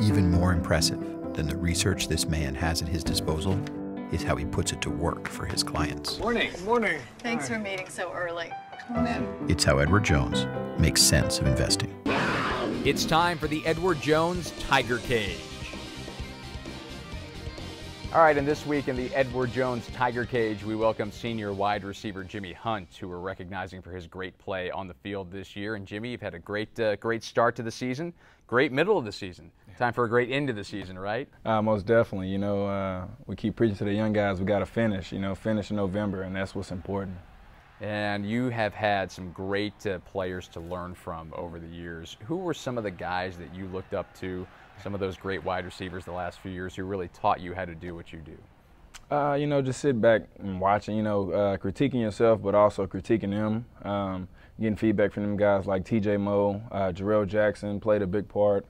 Even more impressive than the research this man has at his disposal is how he puts it to work for his clients. Morning. Morning. Thanks for meeting so early. Come on in. It's how Edward Jones makes sense of investing. It's time for the Edward Jones Tiger Cage. All right, and this week in the Edward Jones Tiger Cage, we welcome senior wide receiver Jimmie Hunt, who we're recognizing for his great play on the field this year. And Jimmie, you've had a great start to the season, great middle of the season. Time for a great end of the season, right? Most definitely. You know, we keep preaching to the young guys, we got to finish, finish in November, and that's what's important. And you have had some great players to learn from over the years. Who were some of the guys that you looked up to, some of those great wide receivers the last few years who really taught you how to do what you do? Just sit back and watching, critiquing yourself, but also critiquing them, getting feedback from them guys like TJ Moe, Jarrell Jackson played a big part.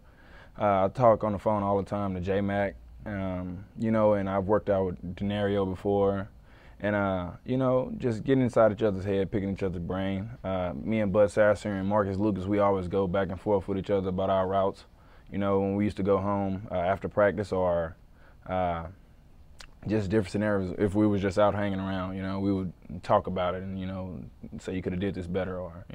I talk on the phone all the time to J-Mac, and I've worked out with Denario before. And, just getting inside each other's head, picking each other's brain. Me and Bud Sasser and Marcus Lucas, we always go back and forth with each other about our routes. When we used to go home after practice or just different scenarios, if we was just out hanging around, we would talk about it and, say you could have did this better or.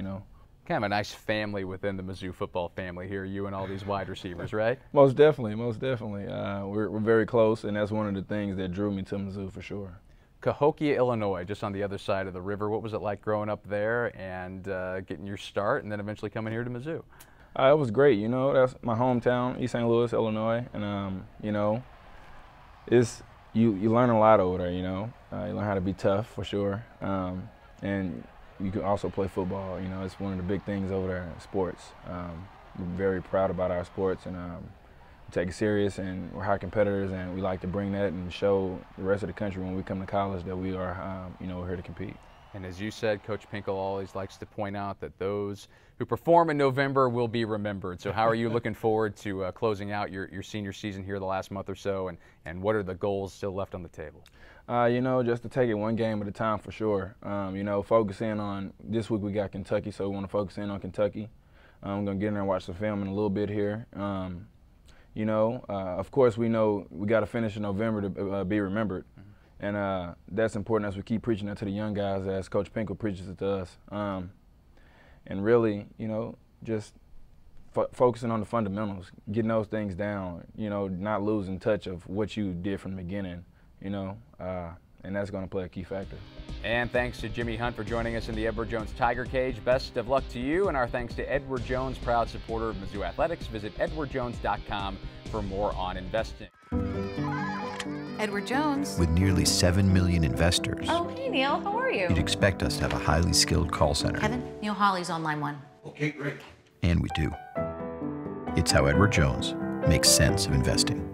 Kind of a nice family within the Mizzou football family here, you and all these wide receivers, right? Most definitely, most definitely. We're very close, and that's one of the things that drew me to Mizzou for sure. Cahokia, Illinois, just on the other side of the river. What was it like growing up there and getting your start and then eventually coming here to Mizzou? It was great, that's my hometown, East St. Louis, Illinois, and it's you learn a lot over there, you learn how to be tough for sure, and you can also play football, it's one of the big things over there in sports. We're very proud about our sports and we take it serious, and we're high competitors, and we like to bring that and show the rest of the country when we come to college that we are, we're here to compete. And as you said, Coach Pinkel always likes to point out that those who perform in November will be remembered. So how are you looking forward to closing out your senior season here the last month or so, and what are the goals still left on the table? Just to take it one game at a time for sure. Focus in on, this week we got Kentucky, so we want to focus in on Kentucky. I'm going to get in there and watch the film in a little bit here. Of course we know we got to finish in November to be remembered. And that's important as we keep preaching that to the young guys, as Coach Pinkel preaches it to us. And really, just focusing on the fundamentals, getting those things down, not losing touch of what you did from the beginning, and that's going to play a key factor. And thanks to Jimmie Hunt for joining us in the Edward Jones Tiger Cage. Best of luck to you, and our thanks to Edward Jones, proud supporter of Mizzou Athletics. Visit edwardjones.com for more on investing. Edward Jones. With nearly 7 million investors, Oh, hey, Neil. How are you? you'd expect us to have a highly skilled call center. Kevin, Neil Hawley's on line 1. Okay, great. And we do. It's how Edward Jones makes sense of investing.